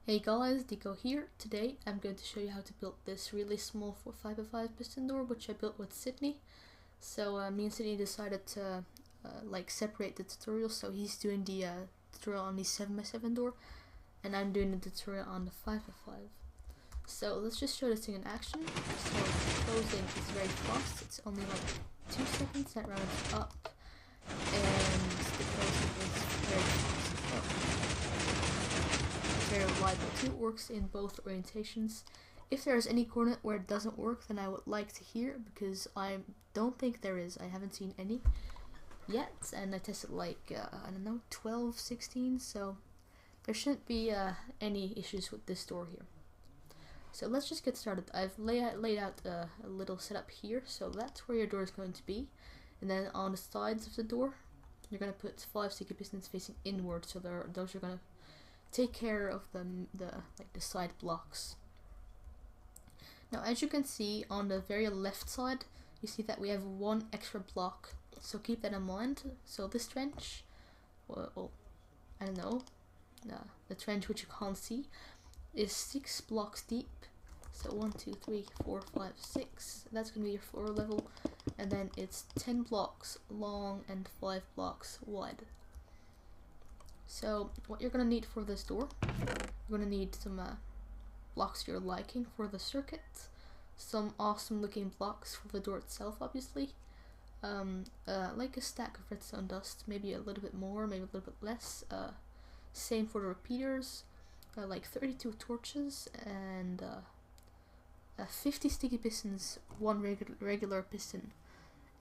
Hey guys, Dico here. Today I'm going to show you how to build this really small 5x5 piston door, which I built with Sydney. So me and Sydney decided to separate the tutorial. So he's doing the tutorial on the 7x7 door, and I'm doing the tutorial on the 5x5. So let's just show this thing in action. So the closing is very fast. It's only like 2 seconds. That rounds up, and the closing is very fast. Very reliable too. It works in both orientations. If there is any coordinate where it doesn't work, then I would like to hear, because I don't think there is. I haven't seen any yet, and I tested like I don't know, 12, 16, so there shouldn't be any issues with this door here. So let's just get started. I've laid out a little setup here, so that's where your door is going to be, and then on the sides of the door you're going to put 5 sticky pistons facing inward, so those are going to take care of the side blocks. Now, as you can see on the very left side, you see that we have 1 extra block, so keep that in mind. So this trench, well, I don't know, the trench which you can't see is 6 blocks deep. So 1, 2, 3, 4, 5, 6. That's gonna be your floor level, and then it's 10 blocks long and 5 blocks wide. So what you're gonna need for this door, you're gonna need some blocks to your liking for the circuit, some awesome looking blocks for the door itself, obviously, like a stack of redstone dust, maybe a little bit more, maybe a little bit less. Same for the repeaters, like 32 torches, and 50 sticky pistons, 1 regular piston,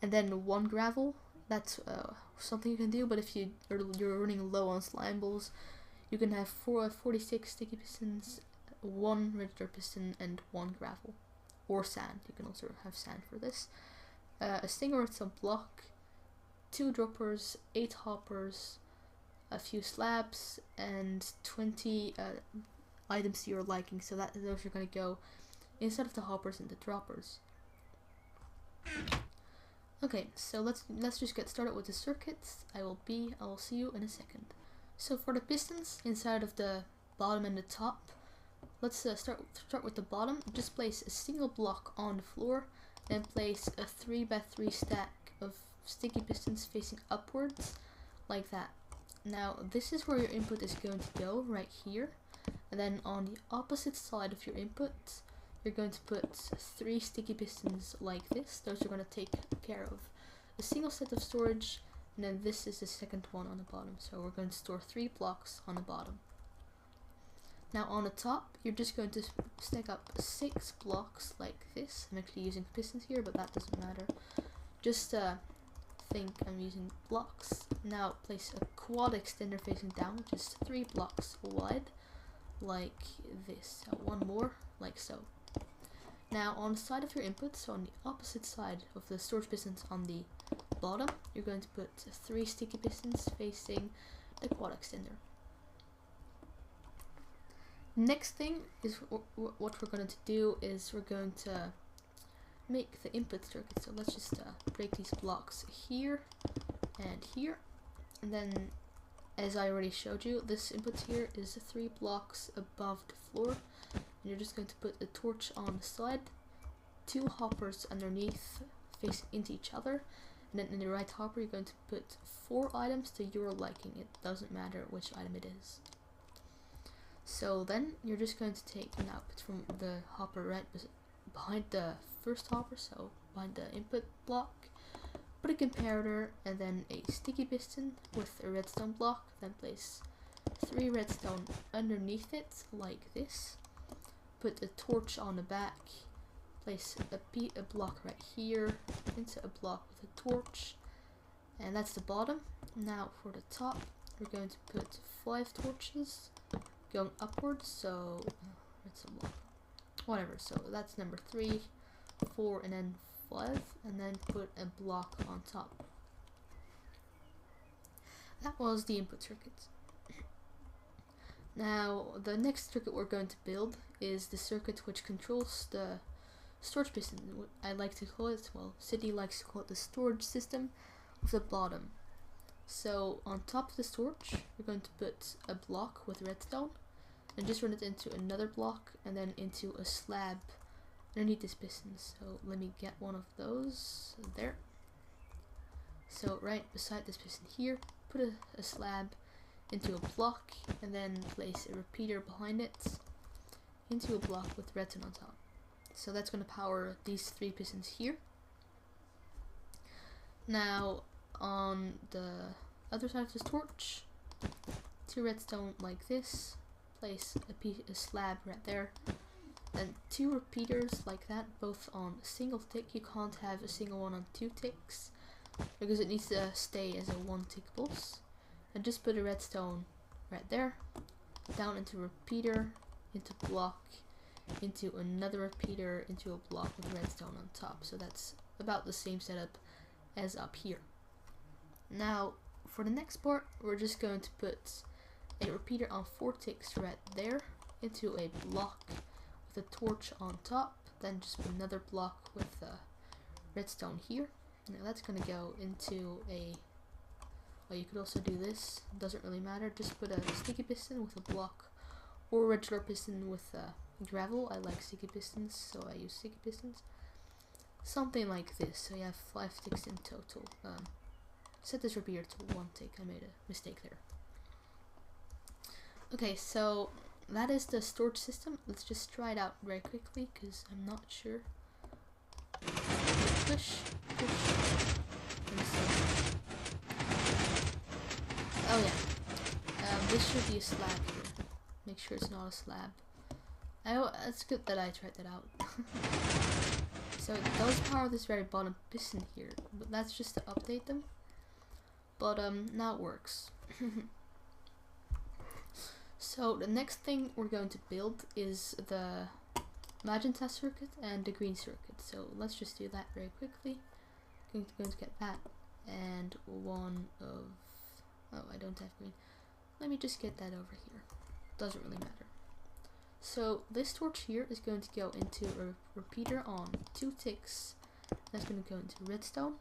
and then 1 gravel. That's something you can do, but if you're running low on slime balls, you can have 46 sticky pistons, 1 regular piston, and 1 gravel, or sand. You can also have sand for this. A single redstone block, 2 droppers, 8 hoppers, a few slabs, and 20 items to your liking. So those are gonna go inside of the hoppers and the droppers. Okay, so let's just get started with the circuits. I will see you in a second. So for the pistons inside of the bottom and the top, let's start with the bottom. Just place a single block on the floor, then place a 3x3 stack of sticky pistons facing upwards, like that. Now this is where your input is going to go, right here, and then on the opposite side of your input, you're going to put 3 sticky pistons like this. Those are going to take care of a single set of storage, and then this is the second one on the bottom. So we're going to store 3 blocks on the bottom. Now on the top, you're just going to stack up 6 blocks like this. I'm actually using pistons here, but that doesn't matter. Just think I'm using blocks. Now place a quad extender facing down, which is 3 blocks wide, like this. So 1 more, like so. Now on the side of your input, so on the opposite side of the storage pistons on the bottom, you're going to put 3 sticky pistons facing the quad extender. Next thing is what we're going to do is we're going to make the input circuit. So let's just break these blocks here and here, and then as I already showed you, this input here is 3 blocks above the floor. And you're just going to put a torch on the side, 2 hoppers underneath facing into each other, and then in the right hopper you're going to put 4 items to your liking. It doesn't matter which item it is. So then you're just going to take an output from the hopper right behind the first hopper, so behind the input block, put a comparator and then a sticky piston with a redstone block, then place 3 redstone underneath it like this. Put a torch on the back, place a block right here into a block with a torch, and that's the bottom. Now for the top, we're going to put 5 torches going upwards, so that's a block, whatever, so that's number 3, 4, and then 5, and then put a block on top. That was the input circuit. Now the next circuit we're going to build is the circuit which controls the storage piston. I like to call it, well, Sydney likes to call it the storage system. with the bottom. So on top of this torch, we're going to put a block with redstone and just run it into another block and then into a slab underneath this piston. So let me get one of those there. So right beside this piston here, put a slab into a block and then place a repeater behind it into a block with redstone on top. So that's going to power these 3 pistons here. Now on the other side of this torch, 2 redstone like this, place a slab right there, and 2 repeaters like that, both on a single tick. You can't have a single one on 2 ticks because it needs to stay as a 1 tick pulse. And just put a redstone right there, down into repeater, into block, into another repeater, into a block with redstone on top. So that's about the same setup as up here. Now for the next part, we're just going to put a repeater on 4 ticks right there, into a block with a torch on top, then just put another block with redstone here. Now that's going to go into a, well, you could also do this, doesn't really matter, just put a sticky piston with a block or a regular piston with gravel. I like sticky pistons, so I use sticky pistons. Something like this, so you have 5 ticks in total. Set this repeater to 1 tick, I made a mistake there. Okay, so that is the storage system. Let's just try it out very quickly because I'm not sure. Push. Oh yeah, this should be a slab here. Make sure it's not a slab. It's good that I tried that out. So it does power this very bottom piston here, but that's just to update them. But now it works. So the next thing we're going to build is the magenta circuit and the green circuit. So let's just do that very quickly. Going to get that and one of, oh, I don't have green. Let me just get that over here. Doesn't really matter. So this torch here is going to go into a repeater on 2 ticks. That's going to go into redstone.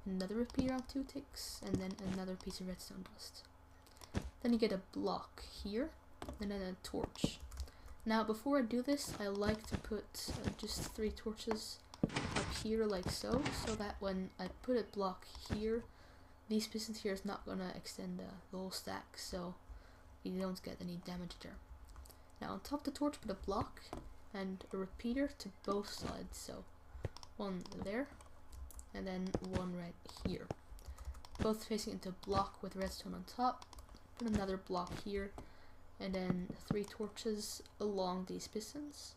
Another repeater on 2 ticks, and then another piece of redstone dust. Then you get a block here, and then a torch. Now before I do this, I like to put just 3 torches up here like so, so that when I put a block here, these pistons here is not gonna extend the whole stack, so you don't get any damage there. Now on top of the torch, put a block and a repeater to both sides, so one there and then one right here, both facing into a block with redstone on top. Put another block here and then 3 torches along these pistons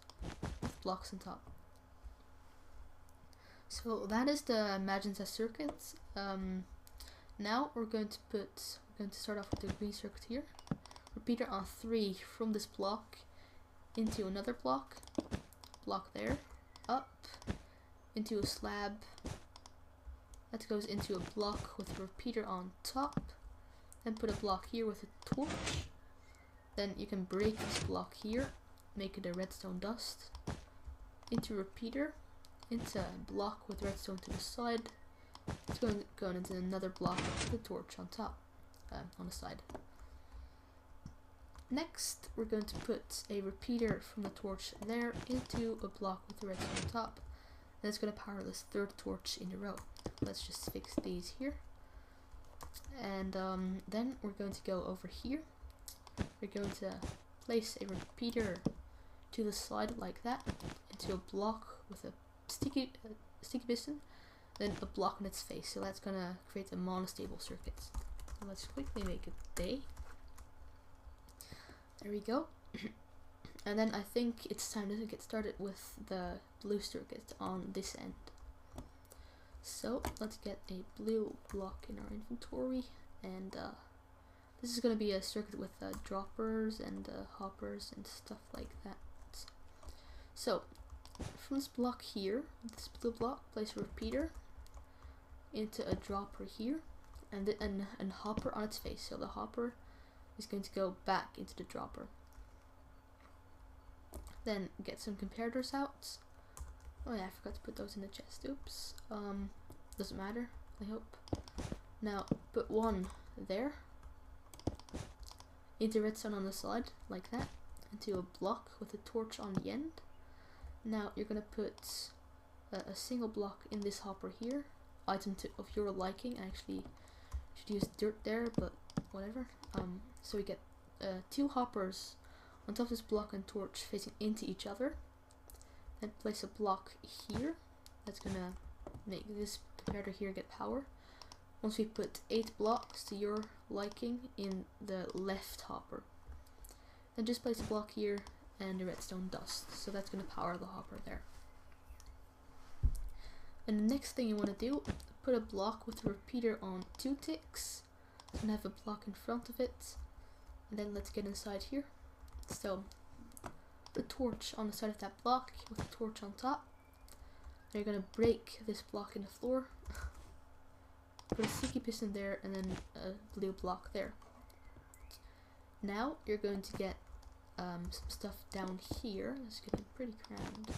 with blocks on top. So that is the magenta circuit. Now we're going to start off with the green circuit here. Repeater on 3 from this block into another block there, up into a slab that goes into a block with a repeater on top, then put a block here with a torch. Then you can break this block here, make it a redstone dust, into a repeater, into a block with redstone to the side. It's going into another block with a torch on top, on the side. Next, we're going to put a repeater from the torch there into a block with the redstone on top. And it's going to power this 3rd torch in a row. Let's just fix these here. And then we're going to go over here. We're going to place a repeater to the side like that, into a block with a sticky piston, then a block on its face. So that's going to create a monostable circuit. So let's quickly make a day. There we go. And then I think it's time to get started with the blue circuit on this end. So let's get a blue block in our inventory, and this is going to be a circuit with droppers and hoppers and stuff like that. So from this block here, this blue block, place a repeater into a dropper here, and a hopper on its face. So the hopper is going to go back into the dropper. Then get some comparators out. Oh yeah, I forgot to put those in the chest. Oops. Doesn't matter, I hope. Now put one there, into redstone on the side, like that, into a block with a torch on the end. Now you're gonna put a single block in this hopper here, item of your liking. I actually should use dirt there, but whatever. So we get 2 hoppers on top of this block and torch facing into each other. Then place a block here. That's gonna make this comparator here get power. Once we put 8 blocks to your liking in the left hopper, then just place a block here and the redstone dust. So that's gonna power the hopper there. And the next thing you want to do, put a block with a repeater on 2 ticks and have a block in front of it. And then let's get inside here. So the torch on the side of that block with the torch on top. Then you're gonna break this block in the floor. Put a sticky piston there and then a blue block there. Now you're going to get some stuff down here. It's getting pretty crammed.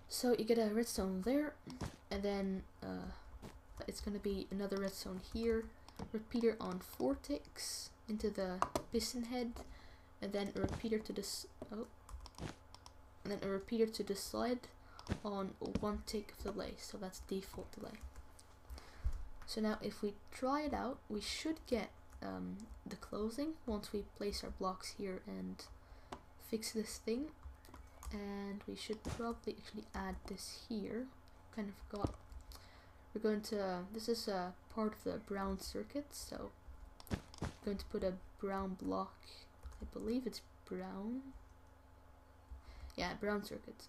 So you get a redstone there, and then it's going to be another redstone here, repeater on 4 ticks into the piston head, and then a repeater to this and then a repeater to the side on 1 tick of delay. So that's default delay. So now if we try it out, we should get the closing once we place our blocks here and fix this thing. And we should probably actually add this here. Kind of forgot. We're going to, this is a part of the brown circuit, so I'm going to put a brown block. I believe it's brown. Yeah, brown circuit.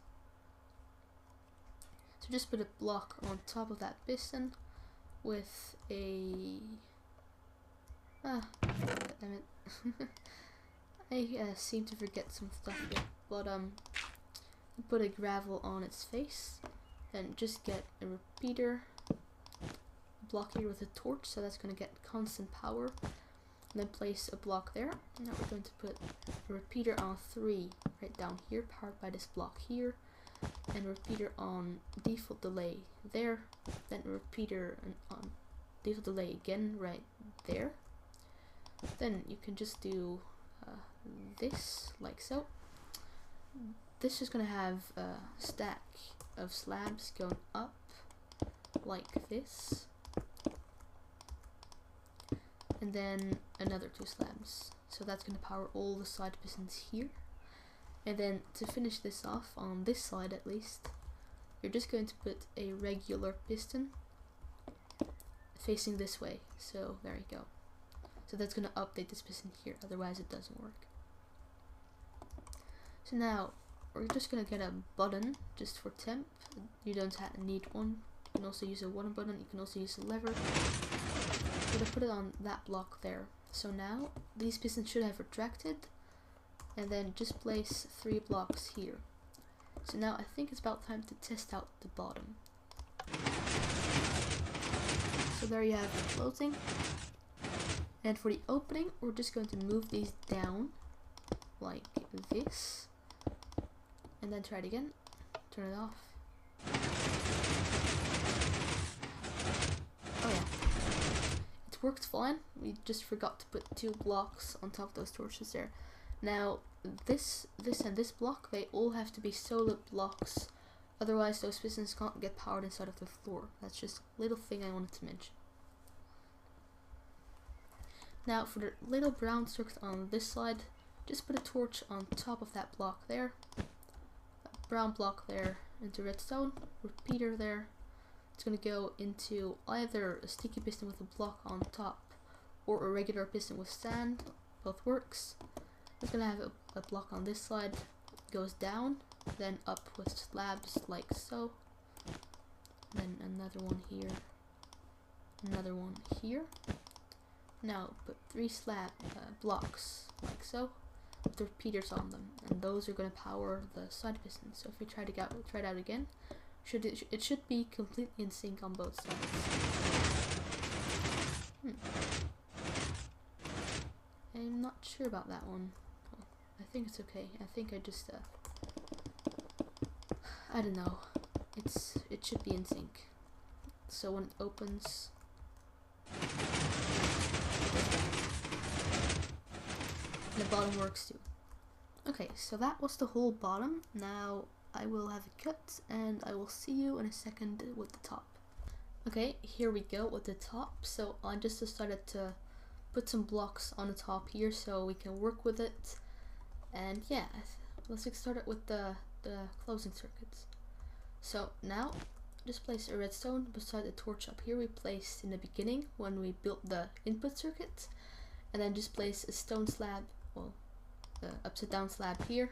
So just put a block on top of that piston with a damn it. I seem to forget some stuff here, but put a gravel on its face, then just get a repeater block here with a torch, so that's going to get constant power, and then place a block there. Now we're going to put a repeater on 3 right down here, powered by this block here, and a repeater on default delay there, then a repeater on default delay again right there. Then you can just do this like so. This is going to have a stack of slabs going up like this, and then another 2 slabs. So that's going to power all the side pistons here. And then to finish this off, on this side at least, you're just going to put a regular piston facing this way. So there you go. So that's going to update this piston here, otherwise it doesn't work. So now we're just going to get a button just for temp. You don't need one. You can also use a 1 button. You can also use a lever. I'm going to put it on that block there. So now these pistons should have retracted, and then just place 3 blocks here. So now I think it's about time to test out the bottom. So there you have the closing. And for the opening, we're just going to move these down like this. And then try it again. Turn it off. Oh yeah. It worked fine. We just forgot to put 2 blocks on top of those torches there. Now, this and this block, they all have to be solid blocks. Otherwise, those pistons can't get powered inside of the floor. That's just a little thing I wanted to mention. Now, for the little brown circuit on this side, just put a torch on top of that block there. A brown block there into redstone. Repeater there. It's going to go into either a sticky piston with a block on top or a regular piston with sand. Both works. It's going to have a block on this side. Goes down, then up with slabs like so. Then another one here. Another one here. Now put 3 blocks like so with the repeaters on them, and those are going to power the side pistons. So if we try it out again, it should be completely in sync on both sides. I'm not sure about that one. Oh, I think it's okay. I think I just I don't know. It should be in sync. So when it opens, bottom works too. Okay, so that was the whole bottom. Now I will have a cut and I will see you in a second with the top. Okay, here we go with the top. So I just decided to put some blocks on the top here so we can work with it. And yeah, let's get started with the closing circuits. So now just place a redstone beside the torch up here we placed in the beginning when we built the input circuit, and then just place a stone slab, well, upside down slab here,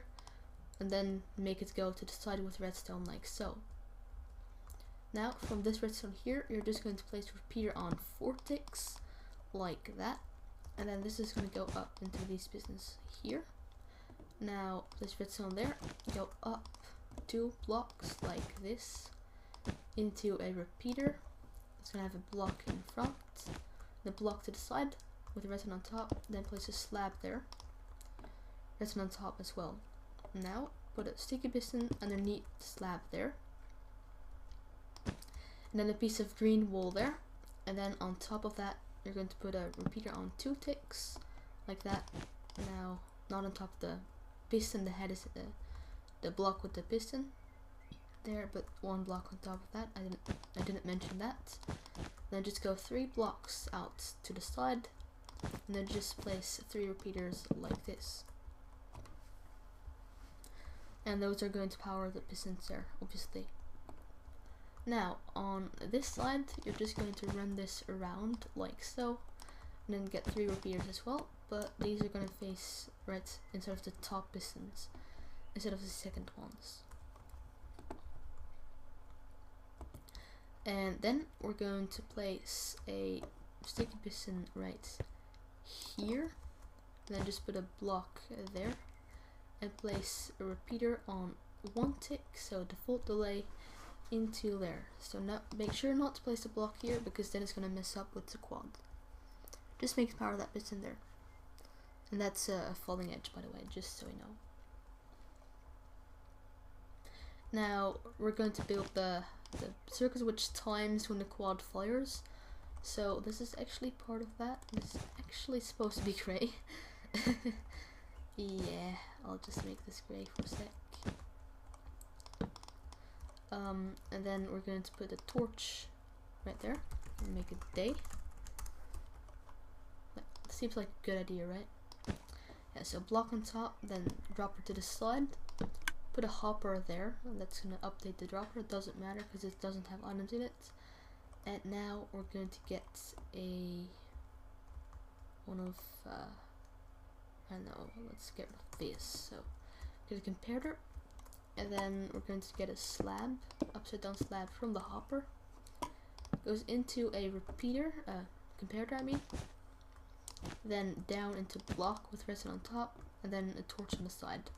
and then make it go to the side with redstone like so. Now from this redstone here, you're just going to place a repeater on 4 ticks like that, and then this is going to go up into these pistons here. Now place redstone there, go up 2 blocks like this into a repeater. It's going to have a block in front, the block to the side with redstone on top, then place a slab there, redstone on top as well. Now put a sticky piston underneath the slab there, and then a piece of green wool there, and then on top of that you're going to put a repeater on 2 ticks like that. Now not on top of the piston, the head is the block with the piston there, but 1 block on top of that. I didn't mention that. Then just go 3 blocks out to the side, and then just place 3 repeaters like this. And those are going to power the pistons there, obviously. Now on this side, you're just going to run this around like so, and then get 3 repeaters as well, but these are going to face right instead of the top pistons, instead of the second ones. And then we're going to place a sticky piston right here, and then just put a block there, and place a repeater on 1 tick, so default delay into there. So now make sure not to place a block here, because then it's going to mess up with the quad. Just make power that piston there. And that's a falling edge, by the way, just so you know. Now we're going to build the circuit which times when the quad fires. So this is actually part of that. This is actually supposed to be gray. Yeah, I'll just make this gray for a sec. And then we're going to put a torch right there and make it day. That seems like a good idea, right? Yeah, so block on top, then dropper to the side. Put a hopper there, and that's going to update the dropper. It doesn't matter because it doesn't have items in it. And now we're going to get one of I don't know, let's get rid of this. So get a comparator, and then we're going to get a slab, upside down slab from the hopper. Goes into a repeater, comparator I mean. Then down into block with redstone on top, and then a torch on the side.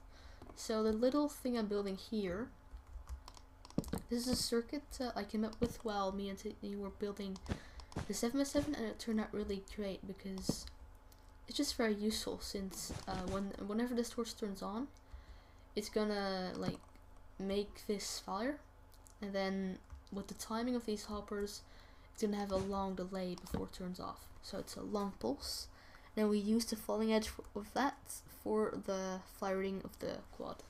So the little thing I'm building here, this is a circuit I came up with while me and Sydney were building the 7x7, and it turned out really great because it's just very useful, since whenever this torch turns on, it's gonna like make this fire, and then with the timing of these hoppers, it's gonna have a long delay before it turns off. So it's a long pulse. Then we use the falling edge of that for the firing of the quad.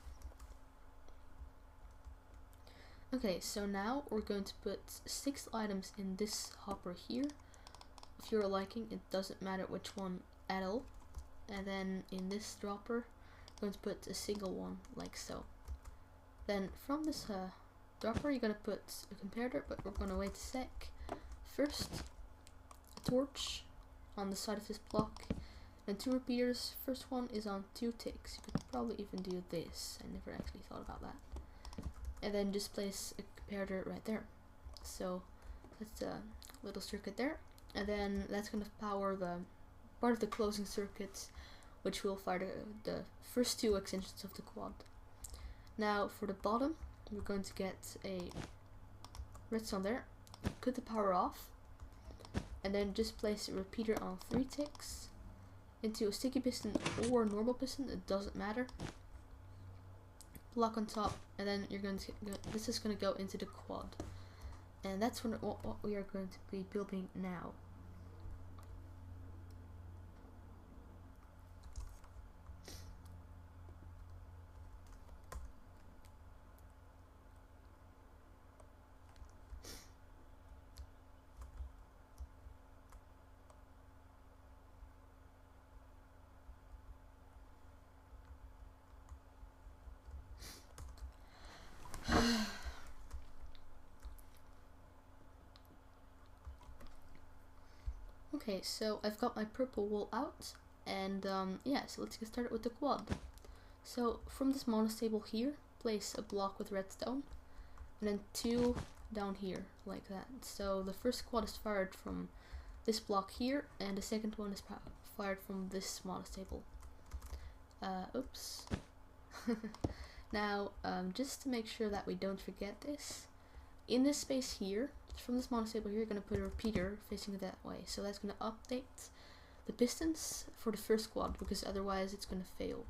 Okay, so now we're going to put 6 items in this hopper here. If you're liking, it doesn't matter which one at all. And then in this dropper, we're going to put a single one like so. Then from this dropper, you're going to put a comparator, but we're going to wait a sec. First, a torch on the side of this block, and 2 repeaters. First one is on 2 ticks. You could probably even do this. I never actually thought about that. And then just place a comparator right there. So that's a little circuit there, and then that's going to power the part of the closing circuit, which will fire the first 2 extensions of the quad. Now for the bottom, we're going to get a redstone there, cut the power off, and then just place a repeater on 3 ticks into a sticky piston or a normal piston, it doesn't matter. Block on top, and then you're going to this is going to go into the quad, and that's what we are going to be building now. Okay, so I've got my purple wool out, and yeah, so let's get started with the quad. So from this monostable here, place a block with redstone, and then 2 down here, like that. So the first quad is fired from this block here, and the second one is fired from this monostable. Oops. Now, just to make sure that we don't forget this, in this space here, from this monostable here, you're going to put a repeater facing that way. So that's going to update the pistons for the first quad, because otherwise it's going to fail.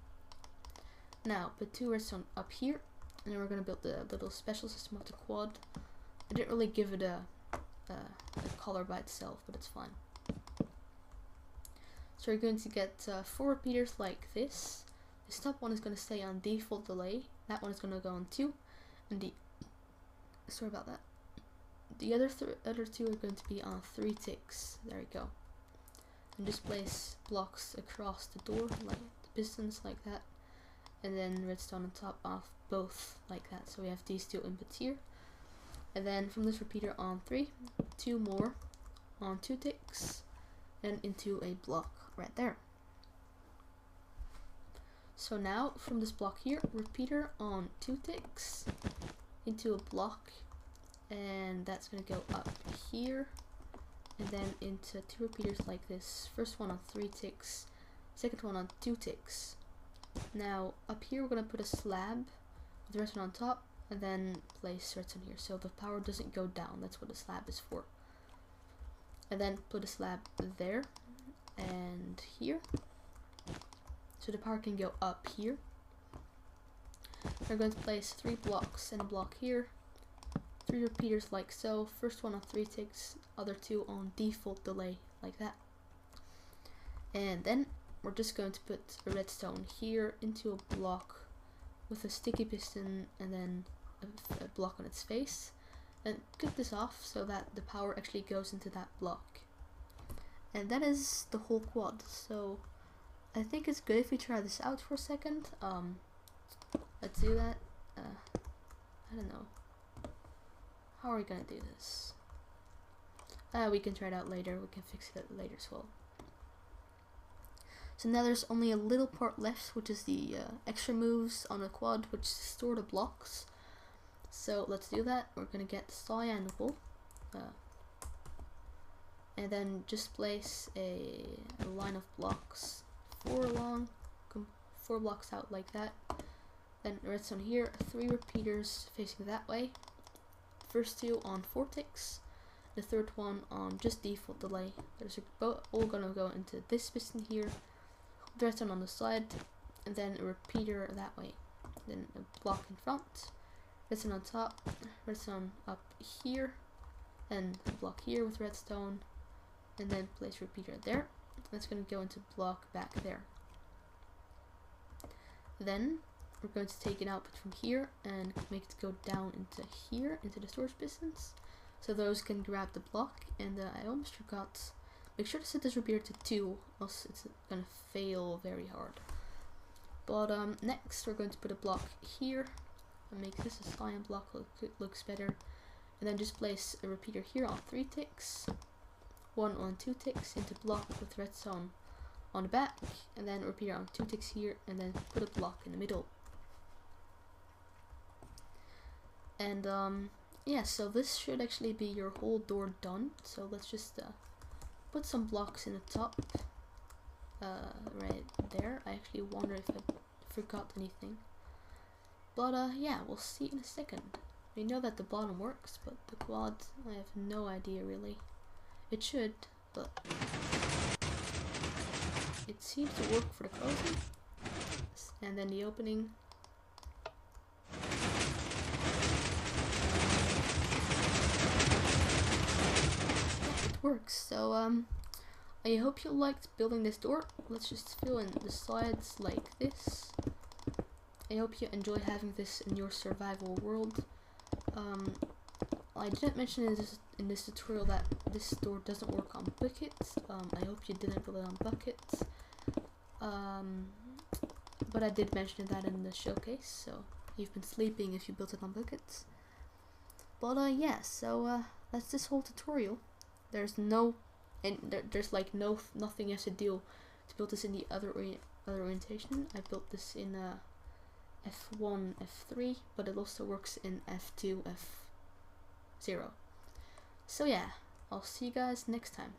Now, put 2 redstone up here, and then we're going to build the little special system of the quad. I didn't really give it a color by itself, but it's fine. So you're going to get 4 repeaters like this. This top one is going to stay on default delay. That one is going to go on 2, and sorry about that. The other 2 are going to be on 3 ticks. There you go. And just place blocks across the door, like the pistons, like that. And then redstone on top of both, like that. So we have these 2 inputs here. And then from this repeater on 3, 2 more on 2 ticks, and into a block right there. So now from this block here, repeater on 2 ticks into a block, and that's going to go up here, and then into 2 repeaters like this. First one on 3 ticks, second one on 2 ticks. Now up here we're going to put a slab with redstone on top, and then place redstone here so the power doesn't go down. That's what the slab is for. And then put a slab there and here, so the power can go up here. We're going to place 3 blocks and a block here, 3 repeaters like so. First one on 3 ticks, other 2 on default delay, like that. And then we're just going to put a redstone here into a block with a sticky piston, and then a block on its face, and cut this off so that the power actually goes into that block. And that is the whole quad. So I think it's good if we try this out for a second. Let's do that. I don't know. How are we gonna do this? We can try it out later. We can fix it later as well. So now there's only a little part left, which is the extra moves on the quad, which store the blocks. So let's do that. We're gonna get cyan wool, and then just place a line of blocks, 4 long, 4 blocks out like that. Then redstone here, 3 repeaters facing that way. First 2 on 4 ticks, the third one on just default delay. There's all gonna go into this piston here, redstone on the side, and then a repeater that way. Then a block in front, redstone on top, redstone up here, and a block here with redstone, and then place repeater there. That's gonna go into block back there. Then we're going to take an output from here and make it go down into here, into the storage pistons, so those can grab the block. And I almost forgot, make sure to set this repeater to 2, else it's gonna fail very hard. But next we're going to put a block here and make this a cyan block, looks better. And then just place a repeater here on 3 ticks, 1 on 2 ticks into block with redstone on the back, and then a repeater on 2 ticks here, and then put a block in the middle. And yeah, so this should actually be your whole door done. So let's just put some blocks in the top, right there. I actually wonder if I forgot anything, but yeah, we'll see in a second. We know that the bottom works, but the quad, I have no idea really. It should, but it seems to work for the closing, and then the opening. Works. So I hope you liked building this door. Let's just fill in the sides like this. I hope you enjoy having this in your survival world. I didn't mention in this tutorial that this door doesn't work on BUKKIT. I hope you didn't build it on BUKKIT. But I did mention that in the showcase, so you've been sleeping if you built it on BUKKIT. But yeah, so that's this whole tutorial. There's no and there's like nothing you have to do to build this in the other orientation. I built this in F1, F3, but it also works in F2, F0. So yeah, I'll see you guys next time.